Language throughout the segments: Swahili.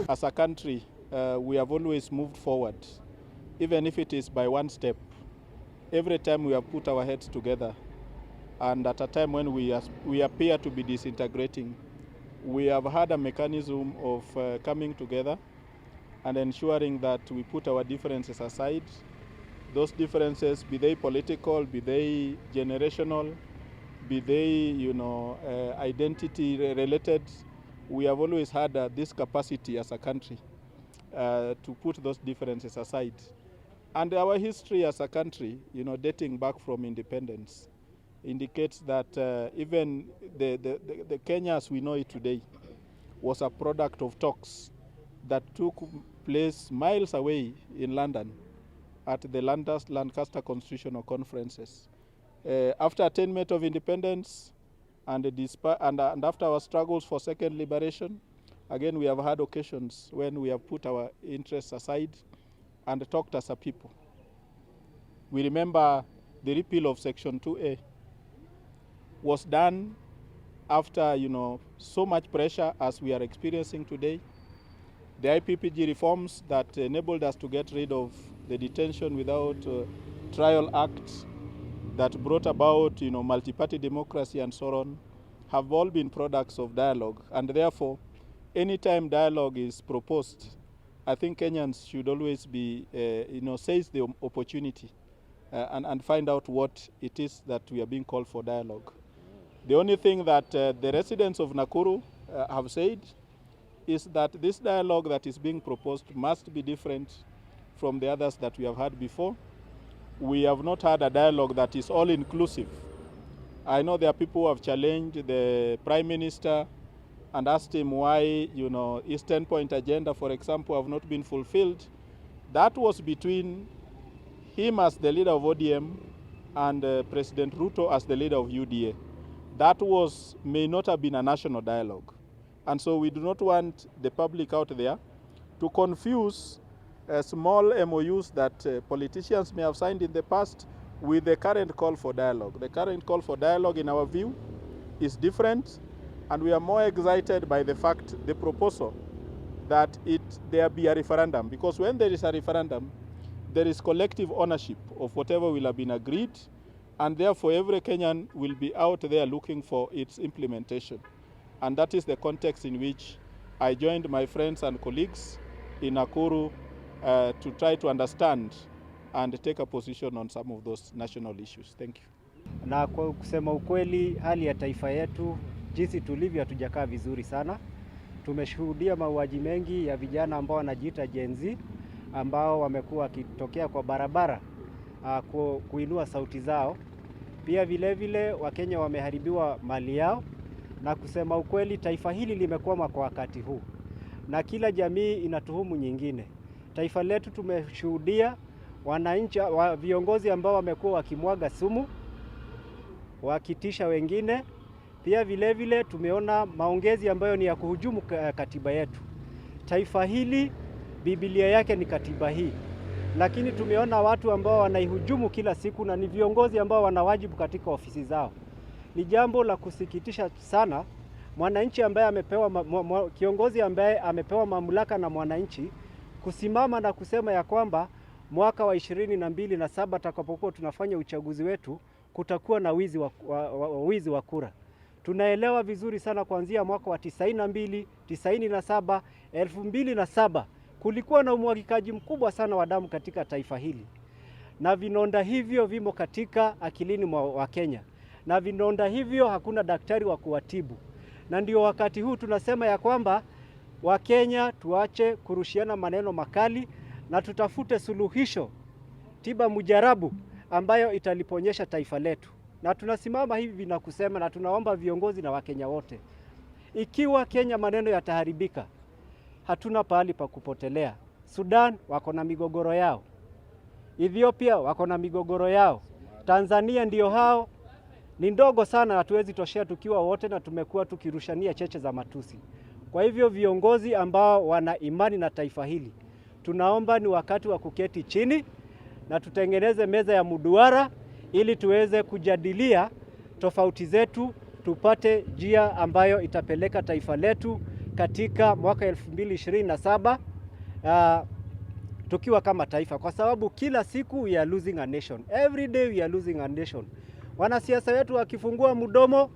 As a country, we have always moved forward, even if it is by one step. Every time we have put our heads together, and at a time when we appear to be disintegrating, we have had a mechanism of coming together and ensuring that we put our differences aside. Those differences, be they political, be they generational, be they identity related, we have always had this capacity as a country to put those differences aside. And our history as a country, dating back from independence, indicates that even the Kenya as we know it today was a product of talks that took place miles away in London at the Lancaster Constitutional Conferences. After attainment of independence and after our struggles for second liberation, again we have had occasions when we have put our interests aside and talked as a people. We remember the repeal of Section 2A was done after so much pressure as we are experiencing today. The IPPG reforms that enabled us to get rid of the detention without trial act that brought about multi-party democracy and so on have all been products of dialogue, and therefore anytime dialogue is proposed, I think Kenyans should always be seize the opportunity and find out what it is that we are being called for dialogue. The only thing that the residents of Nakuru have said is that this dialogue that is being proposed must be different from the others that we have had before. We have not had a dialogue that is all-inclusive. I know there are people who have challenged the Prime Minister and asked him why his 10-point agenda, for example, have not been fulfilled. That was between him as the leader of ODM and President Ruto as the leader of UDA. That may not have been a national dialogue. And so we do not want the public out there to confuse small MOUs that politicians may have signed in the past with the current call for dialogue. The current call for dialogue, in our view, is different, and we are more excited by the proposal that there be a referendum, because when there is a referendum, there is collective ownership of whatever will have been agreed, and therefore every Kenyan will be out there looking for its implementation. And that is the context in which I joined my friends and colleagues in Nakuru to try to understand and take a position on some of those national issues. Thank you. Na kwa kusema ukweli, hali ya taifa yetu jinsi tulivyo hatujakaa vizuri sana. Tumeshuhudia mauaji mengi ya vijana ambao wanajiita Gen Z ambao wamekuwa wakitokea kwa barabara kuinua sauti zao. Pia vile Wakenya wameharibiwa mali yao, na kusema ukweli taifa hili limekwama kwa wakati huu. Na kila jamii inatuhumu nyingine. Taifa letu tumeshuhudia wananchi viongozi ambao wamekuwa wakimwaga sumu, wakitisha wengine. Pia vile tumeona maongezi ambayo ni ya kuhujumu katiba yetu. Taifa hili Biblia yake ni katiba hii. Lakini tumeona watu ambao wanaihujumu kila siku, na ni viongozi ambao wana wajibu katika ofisi zao. Ni jambo la kusikitisha sana. Mwananchi ambaye amepewa kiongozi ambaye amepewa mamlaka na mwananchi kusimama na kusema ya kwamba mwaka wa 2027 atakapokuwa tunafanya uchaguzi wetu kutakuwa na wizi wa kura. Tunaelewa vizuri sana kuanzia mwaka wa 92, 97, 2007 kulikuwa na umwagikaji mkubwa sana wa damu katika taifa hili. Na vinonda hivyo vimo katika akilini mwa Kenya. Na vinonda hivyo hakuna daktari wa kuwatibu. Na ndio wakati huu tunasema ya kwamba Wakenya tuache kurushiana maneno makali na tutafute suluhisho, tiba mujarabu ambayo italiponyesha taifa letu. Na tunasimama hivi na kusema, na tunaomba viongozi na Wakenya wote, ikiwa Kenya maneno yataharibika, hatuna pahali pa kupotelea. Sudan wako na migogoro yao, Ethiopia wako na migogoro yao, Tanzania ndio hao, ni ndogo sana, hatuwezi toshea tukiwa wote, na tumekuwa tukirushania cheche za matusi. Kwa hivyo viongozi ambao wana imani na taifa hili, tunaomba ni wakati wa kuketi chini na tutengeneze meza ya mduara ili tuweze kujadilia tofauti zetu, tupate njia ambayo itapeleka taifa letu katika mwaka 2027 tukiwa kama taifa, kwa sababu kila siku we are losing a nation. Every day we are losing a nation. Wanasiasa wetu wakifungua mdomo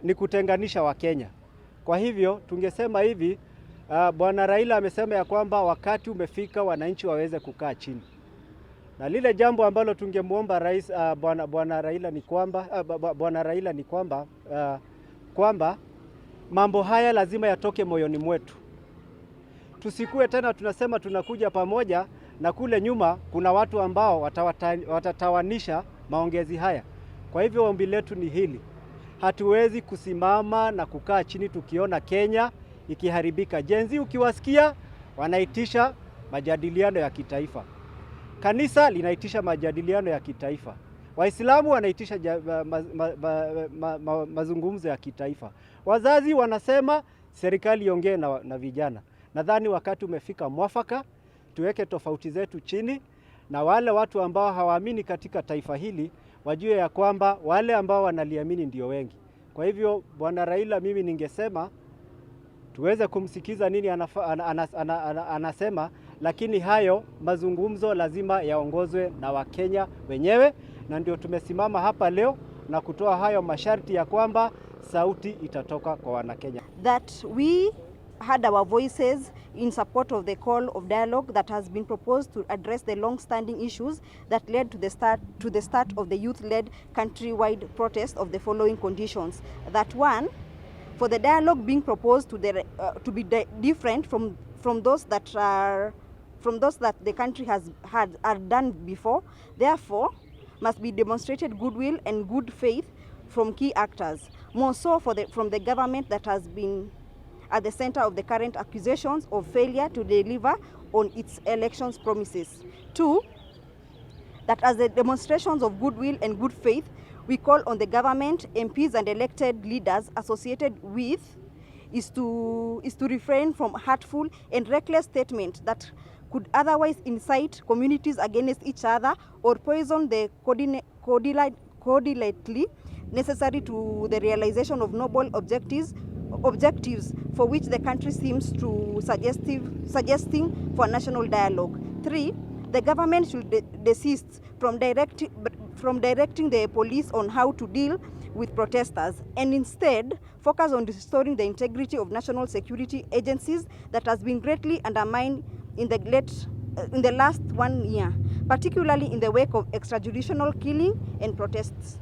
ni kutenganisha Wakenya. Kwa hivyo tungesema hivi, Bwana Raila amesema ya kwamba wakati umefika wananchi waweze kukaa chini. Na lile jambo ambalo tungemuomba rais Bwana Raila ni kwamba mambo haya lazima yatoke moyoni mwetu. Tusikue tena tunasema tunakuja pamoja na kule nyuma kuna watu ambao watatawanisha maongezi haya. Kwa hivyo ombi letu ni hili. Hatuwezi kusimama na kukaa chini tukiona Kenya ikiharibika. Jenzi ukiwasikia wanaitisha majadiliano ya kitaifa. Kanisa linaitisha majadiliano ya kitaifa. Waislamu wanaitisha mazungumzo ya kitaifa. Wazazi wanasema serikali iongee na vijana. Nadhani wakati umefika mwafaka tuweke tofauti zetu chini, na wale watu ambao hawaamini katika taifa hili wajue ya kwamba wale ambao wanaliamini ndio wengi. Kwa hivyo Bwana Raila, mimi ningesema tuweze kumsikiza nini anasema, lakini hayo mazungumzo lazima yaongozwe na Wakenya wenyewe, na ndio tumesimama hapa leo na kutoa hayo masharti ya kwamba sauti itatoka kwa Wanakenya. That we had our voices in support of the call of dialogue that has been proposed to address the long-standing issues that led to the start of the youth-led countrywide protest of the following conditions. That one, for the dialogue being proposed to be different from those that the country are done before, therefore must be demonstrated goodwill and good faith from key actors, more so from the government that has been at the center of the current accusations of failure to deliver on its elections promises. Two, that as the demonstrations of goodwill and good faith, we call on the government, MPs and elected leaders associated with is to refrain from hurtful and reckless statements that could otherwise incite communities against each other or poison the cordiality necessary to the realization of noble objectives for which the country seems to suggesting for national dialogue. Three, the government should desist from directing the police on how to deal with protesters and instead focus on restoring the integrity of national security agencies that has been greatly undermined in the last 1 year, particularly in the wake of extrajudicial killing and protesters.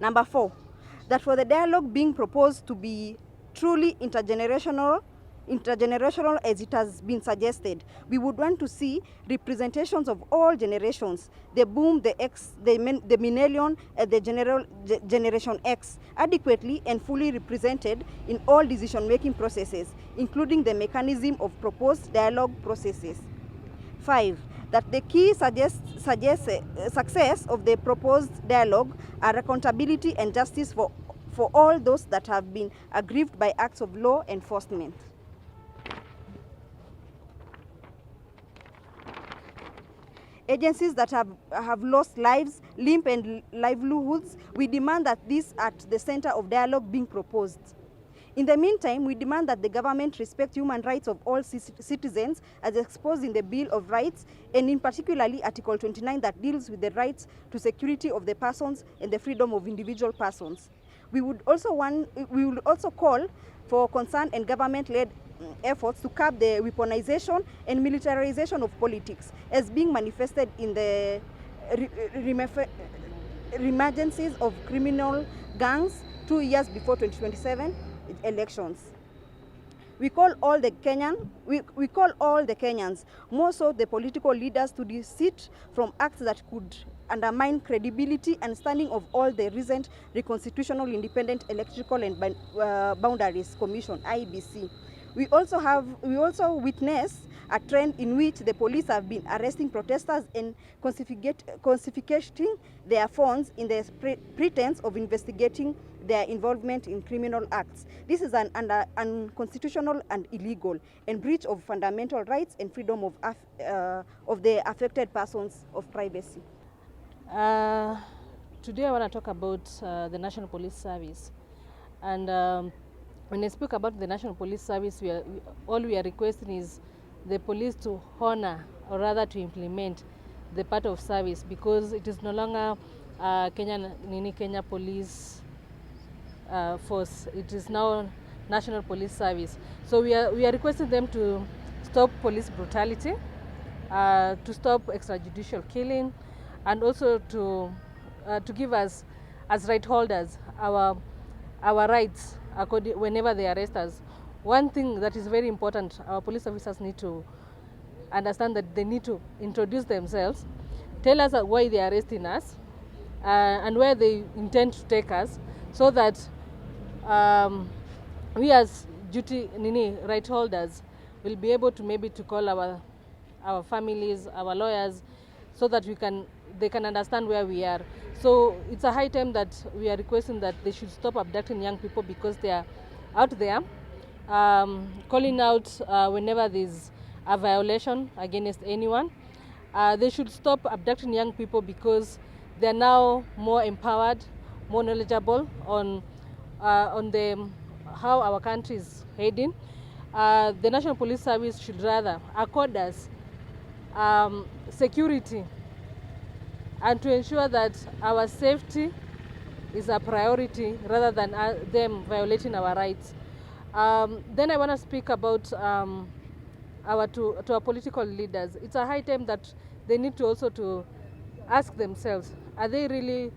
Number four, that for the dialogue being proposed to be truly intergenerational as it has been suggested, we would want to see representations of all generations, the boom, the X, the millennial, and the generation X, adequately and fully represented in all decision-making processes, including the mechanism of proposed dialogue processes. 5, that the key success of the proposed dialogue are accountability and justice for all those that have been aggrieved by acts of law enforcement. Agencies that have lost lives, limb and livelihoods, we demand that this at the center of dialogue being proposed. In the meantime, we demand that the government respect human rights of all citizens as exposed in the Bill of Rights, and in particularly Article 29 that deals with the rights to security of the persons and the freedom of individual persons. We would also call for concerned and government-led efforts to curb the weaponization and militarization of politics as being manifested in the reemergencies of criminal gangs 2 years before 2027 elections. We call all the Kenyans, more so the political leaders, to desist from acts that could undermine credibility and standing of all the recent Reconstitutional Independent Electoral and Boundaries Commission (IEBC). We also witness a trend in which the police have been arresting protesters and confiscating their phones in the pretense of investigating their involvement in criminal acts. This is an unconstitutional and illegal and breach of fundamental rights and freedom of the affected persons of privacy. Today I want to talk about the National Police Service. And when I speak about the National Police Service, all we are requesting is the police to honor, or rather to implement, the part of service, because it is no longer Kenya Police Force. It is now National Police Service. So we are requesting them to stop police brutality, to stop extrajudicial killing, and also to give us, as right holders, our rights whenever they arrest us. One thing that is very important, our police officers need to understand that they need to introduce themselves, tell us why they are arresting us, and where they intend to take us, so that we as right holders will be able to maybe to call our families, our lawyers, so that they can understand where we are. So it's a high time that we are requesting that they should stop abducting young people, because they are out there calling out whenever there's a violation against anyone. They should stop abducting young people, because they are now more empowered, more knowledgeable on how our country is heading. The National Police Service should rather accord us security, and to ensure that our safety is a priority rather than them violating our rights. Then I want to speak about to our political leaders. It's a high time that they need to also to ask themselves, are they really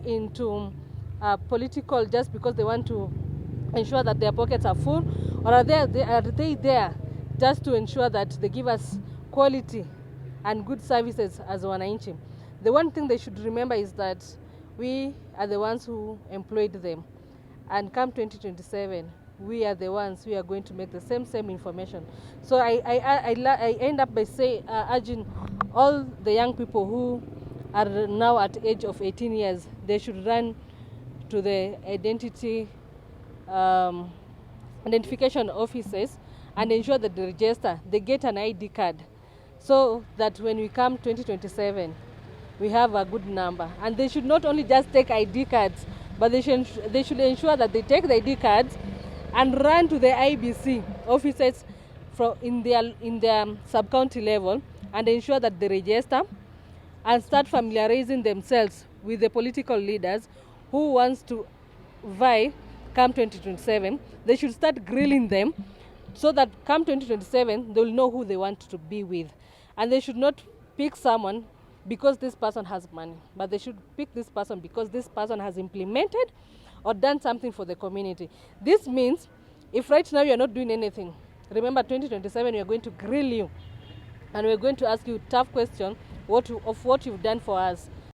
into political just because they want to ensure that their pockets are full, or are they there just to ensure that they give us quality and good services as wananchi? The one thing they should remember is that we are the ones who employed them, and come 2027 we are the ones who are going to make the same information. So I end up by urging all the young people who are now at age of 18 years, they should run to the identification offices and ensure that they register, they get an ID card, so that when we come 2027, we have a good number. And they should not only just take ID cards, but they should ensure that they take the ID cards and run to the IBC offices in their sub-county level, and ensure that they register and start familiarizing themselves with the political leaders who wants to vie come 2027. They should start grilling them, so that come 2027, they'll know who they want to be with. And they should not pick someone because this person has money, but they should pick this person because this person has implemented or done something for the community. This means if right now you're not doing anything, remember 2027 we are going to grill you, and we're going to ask you tough questions of what you've done for us.